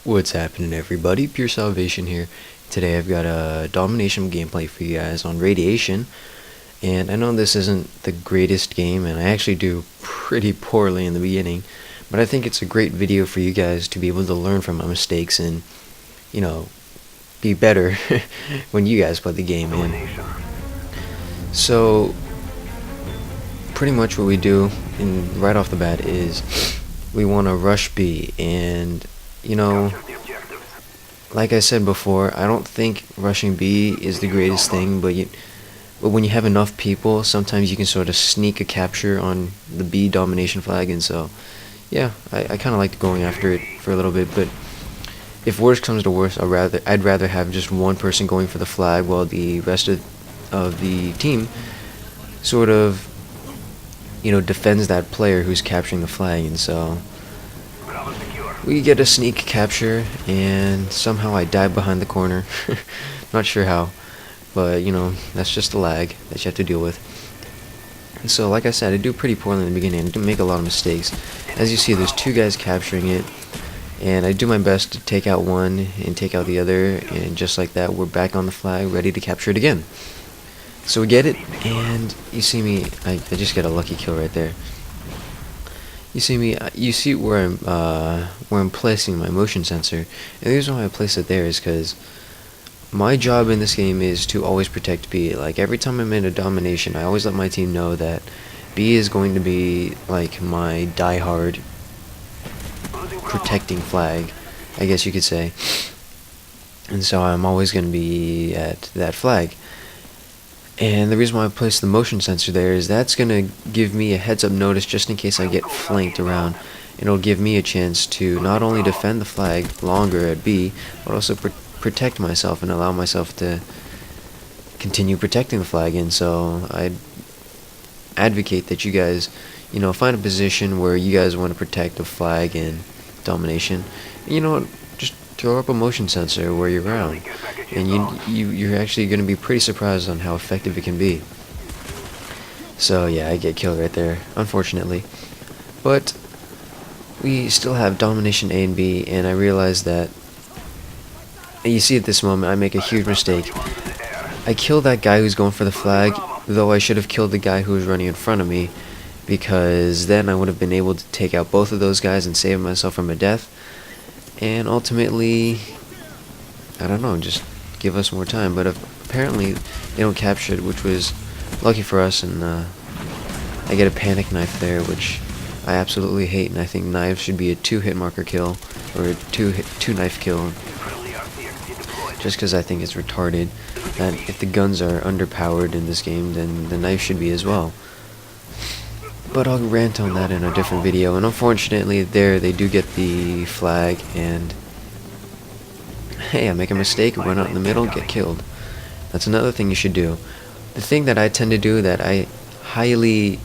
What's happening, everybody? PureSalvation here. Today I've got a Domination gameplay for you guys on Radiation, and I know this isn't the greatest game, and I actually do pretty poorly in the beginning, but I think it's a great video for you guys to be able to learn from my mistakes and, be better when you guys play the game. And so, pretty much what we do right off the bat is we want to rush B, and like I said before, I don't think rushing B is the greatest thing, but when you have enough people, sometimes you can sort of sneak a capture on the B domination flag, and so, yeah, I kind of like going after it for a little bit, but if worse comes to worse, I'd rather have just one person going for the flag while the rest of the team sort of, defends that player who's capturing the flag, and so we get a sneak capture, and somehow I dive behind the corner. Not sure how, but that's just the lag that you have to deal with. And so, like I said, I do pretty poorly in the beginning. I do make a lot of mistakes. As you see, there's two guys capturing it, and I do my best to take out one and take out the other, and just like that, we're back on the flag, ready to capture it again. So we get it, and you see me, I just get a lucky kill right there. You see where I'm placing my motion sensor, and the reason why I place it there is because my job in this game is to always protect B. Like, every time I'm in a domination, I always let my team know that B is going to be like my die-hard protecting flag, I guess you could say. And so I'm always going to be at that flag. And the reason why I placed the motion sensor there is that's going to give me a heads up notice just in case I get flanked around. It'll give me a chance to not only defend the flag longer at B, but also protect myself and allow myself to continue protecting the flag. And so I advocate that you guys, find a position where you guys want to protect the flag and domination. And just throw up a motion sensor where you're around, and you're actually going to be pretty surprised on how effective it can be. So yeah, I get killed right there, unfortunately. But we still have domination A and B, and I realize that, and you see at this moment, I make a huge mistake. I kill that guy who's going for the flag, though I should have killed the guy who was running in front of me, because then I would have been able to take out both of those guys and save myself from a death. And ultimately, I don't know, just give us more time. But apparently they don't capture it, which was lucky for us. And I get a panic knife there, which I absolutely hate. And I think knives should be a 2-hit marker kill, or a 2-knife kill. Just because I think it's retarded that if the guns are underpowered in this game, then the knife should be as well. But I'll rant on that in a different video, and unfortunately there they do get the flag, and hey, I make a mistake, run out in the middle, get killed. That's another thing you should do. The thing that I tend to do that I highly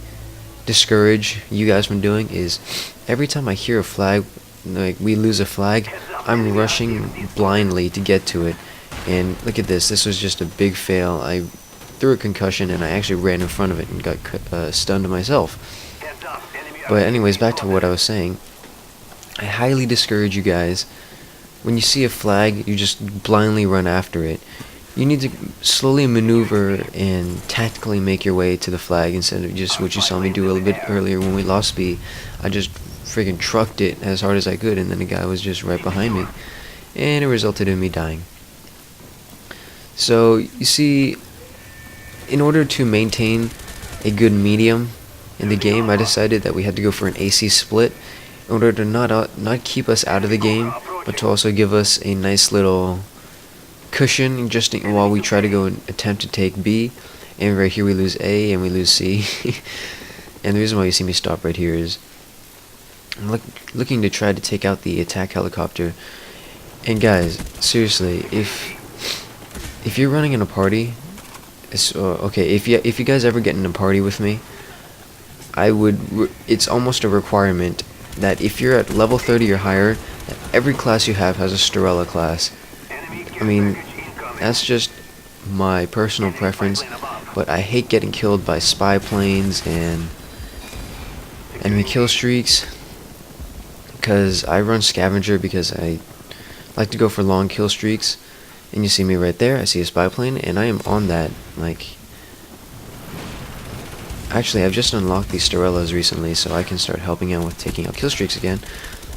discourage you guys from doing is every time I hear a flag, like we lose a flag, I'm rushing blindly to get to it. And look at this was just a big fail. I threw a concussion, and I actually ran in front of it and got stunned myself. But anyways, back to what I was saying. I highly discourage you guys, when you see a flag, you just blindly run after it. You need to slowly maneuver and tactically make your way to the flag instead of just what you saw me do a little bit earlier when we lost B. I just freaking trucked it as hard as I could, and then the guy was just right behind me, and it resulted in me dying. So you see, in order to maintain a good medium in the game, I decided that we had to go for an AC split in order to not keep us out of the game, but to also give us a nice little cushion just while we try to go and attempt to take B. And right here we lose A and we lose C. And the reason why you see me stop right here is I'm looking to try to take out the attack helicopter. And guys, seriously, if you're running in a party, okay, if you guys ever get in a party with me, it's almost a requirement that if you're at level 30 or higher, that every class you have has a Storella class. I mean, that's just my personal preference, but I hate getting killed by spy planes and enemy kill streaks, because I run Scavenger because I like to go for long kill streaks. And you see me right there. I see a spy plane, and I am on that. Like, actually, I've just unlocked these Storellas recently, so I can start helping out with taking out kill streaks again.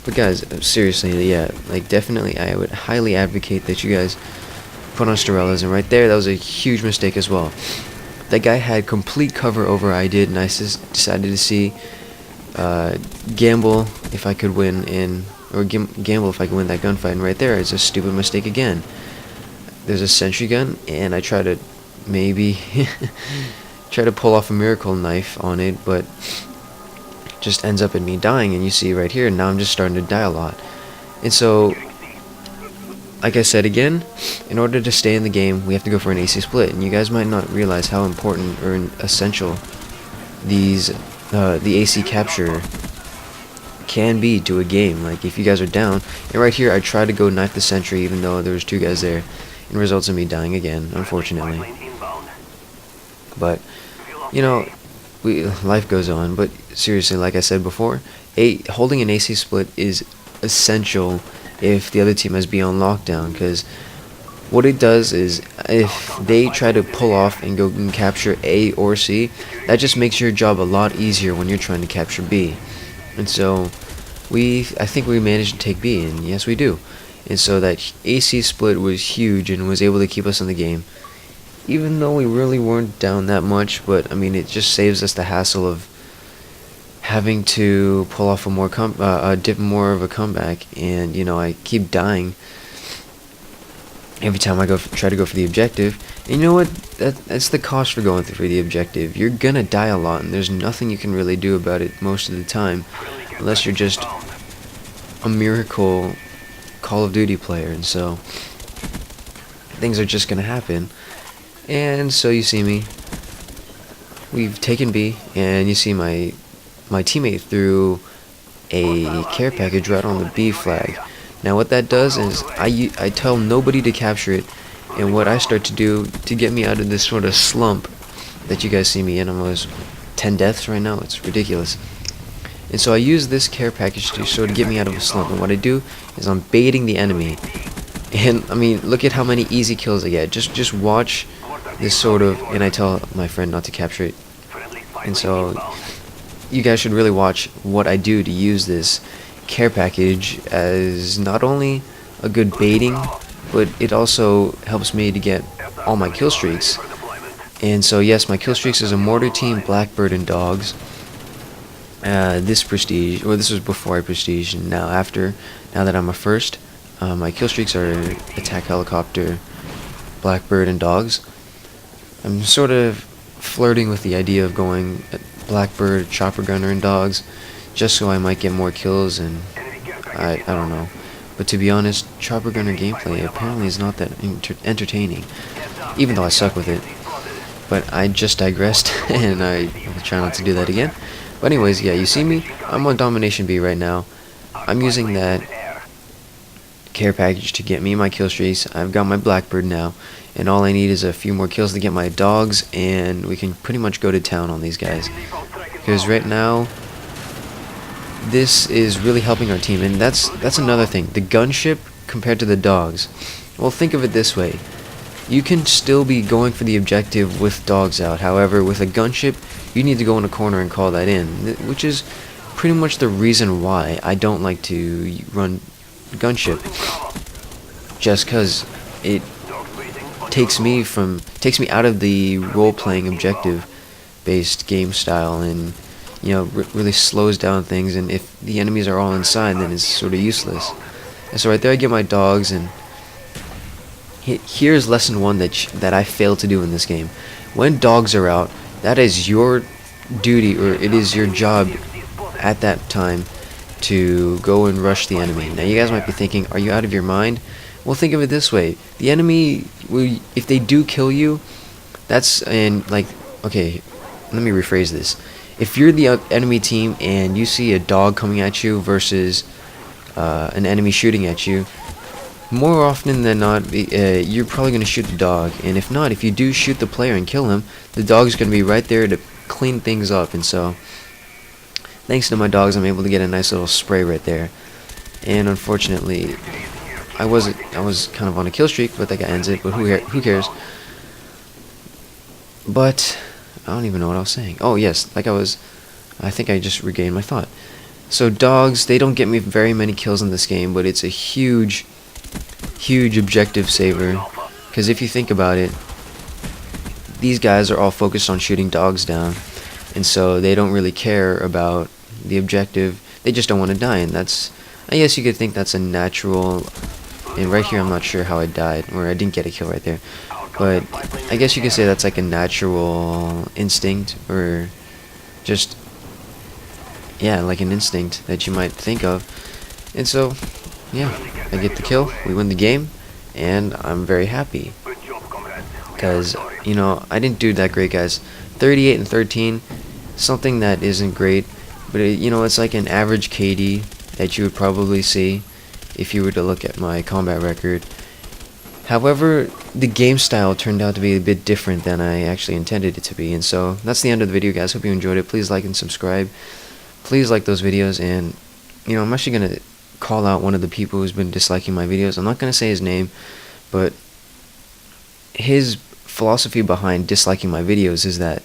But guys, seriously, yeah, like definitely, I would highly advocate that you guys put on Storellas. And right there, that was a huge mistake as well. That guy had complete cover over I did, and I just decided to see gamble if I could win gamble if I could win that gunfight. And right there, it's a stupid mistake again. There's a sentry gun, and I try to maybe try to pull off a miracle knife on it, but just ends up in me dying. And you see right here, now I'm just starting to die a lot. And so, like I said again, in order to stay in the game, we have to go for an AC split. And you guys might not realize how important or essential these the AC capture can be to a game. Like, if you guys are down, and right here I try to go knife the sentry even though there was 2 guys there. It results in me dying again, unfortunately. But, you know, life goes on. But seriously, like I said before, holding an AC split is essential if the other team has B on lockdown, because what it does is, if they try to pull off and go and capture A or C, that just makes your job a lot easier when you're trying to capture B. And so, I think we managed to take B, and yes we do. And so that AC split was huge and was able to keep us in the game, even though we really weren't down that much. But I mean, it just saves us the hassle of having to pull off a more of a comeback. And you know, I keep dying every time I try to go for the objective. And you know what? That's the cost for going for the objective. You're gonna die a lot, and there's nothing you can really do about it most of the time, unless you're just a miracle Call of Duty player. And so things are just gonna happen. And so you see me, we've taken B, and you see my teammate threw a care package right on the B flag. Now what that does is I tell nobody to capture it, and what I start to do to get me out of this sort of slump that you guys see me in, I'm almost 10 deaths right now, it's ridiculous. And so I use this care package to sort of get me out of a slump, and what I do is I'm baiting the enemy. And I mean, look at how many easy kills I get. Just watch this sort of, and I tell my friend not to capture it. And so you guys should really watch what I do to use this care package as not only a good baiting, but it also helps me to get all my kill streaks. And so yes, my kill streaks is a mortar team, Blackbird, and dogs. This prestige, or this was before I prestige, and now that I'm a first, my kill streaks are attack helicopter, Blackbird, and dogs. I'm sort of flirting with the idea of going Blackbird, chopper gunner, and dogs, just so I might get more kills. And I don't know, but to be honest, chopper gunner gameplay apparently is not that entertaining, even though I suck with it. But I just digressed, and I will try not to do that again. But anyways, yeah, you see me, I'm on Domination B right now. I'm using that care package to get me my kill streaks. I've got my Blackbird now, and all I need is a few more kills to get my dogs, and we can pretty much go to town on these guys. Because right now, this is really helping our team, and that's another thing. The gunship compared to the dogs. Well, think of it this way. You can still be going for the objective with dogs out. However, with a gunship, you need to go in a corner and call that in, which is pretty much the reason why I don't like to run gunship. Just because it takes me out of the role-playing objective-based game style, and you know, really slows down things. And if the enemies are all inside, then it's sort of useless. And so right there, I get my dogs, and here's lesson 1 that I failed to do in this game. When dogs are out, that is your duty, or it is your job at that time to go and rush the enemy. Now you guys might be thinking, are you out of your mind? Well, think of it this way. The enemy, if they do kill you, okay, let me rephrase this. If you're the enemy team and you see a dog coming at you versus an enemy shooting at you, more often than not, you're probably going to shoot the dog. And if not, if you do shoot the player and kill him, the dog's going to be right there to clean things up. And so, thanks to my dogs, I'm able to get a nice little spray right there. And unfortunately, I was kind of on a kill streak, but that guy ends it. But who cares? But I don't even know what I was saying. Oh yes, I think I just regained my thought. So dogs, they don't get me very many kills in this game, but it's a huge objective saver. Because if you think about it, these guys are all focused on shooting dogs down, and so they don't really care about the objective. They just don't want to die, and I guess you could think that's a natural. And right here, I'm not sure how I died, or I didn't get a kill right there. But I guess you could say that's like a natural instinct, or just, yeah, like an instinct that you might think of. And so, yeah, I get the kill, we win the game, and I'm very happy. Because, you know, I didn't do that great, guys. 38 and 13, something that isn't great, but you know, it's like an average KD that you would probably see if you were to look at my combat record. However, the game style turned out to be a bit different than I actually intended it to be, and so that's the end of the video, guys. Hope you enjoyed it. Please like and subscribe. Please like those videos, and you know, I'm actually gonna call out one of the people who's been disliking my videos. I'm not gonna say his name, but his philosophy behind disliking my videos is that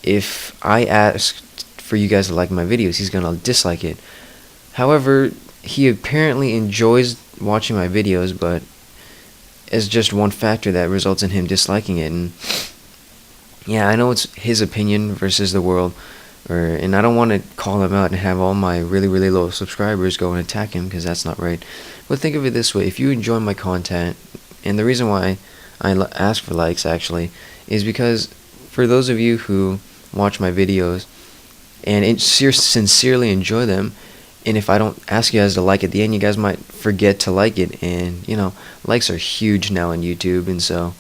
if I ask for you guys to like my videos, he's gonna dislike it. However, he apparently enjoys watching my videos, but is just one factor that results in him disliking it. And yeah, I know it's his opinion versus the world, and I don't want to call him out and have all my really low subscribers go and attack him, because that's not right. But think of it this way: if you enjoy my content, and the reason why I ask for likes actually is because for those of you who watch my videos and sincerely enjoy them, and if I don't ask you guys to like at the end, you guys might forget to like it. And you know, likes are huge now on YouTube, and so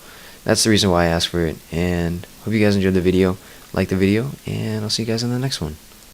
that's the reason why I ask for it. And hope you guys enjoyed the video. Like the video, and I'll see you guys in the next one.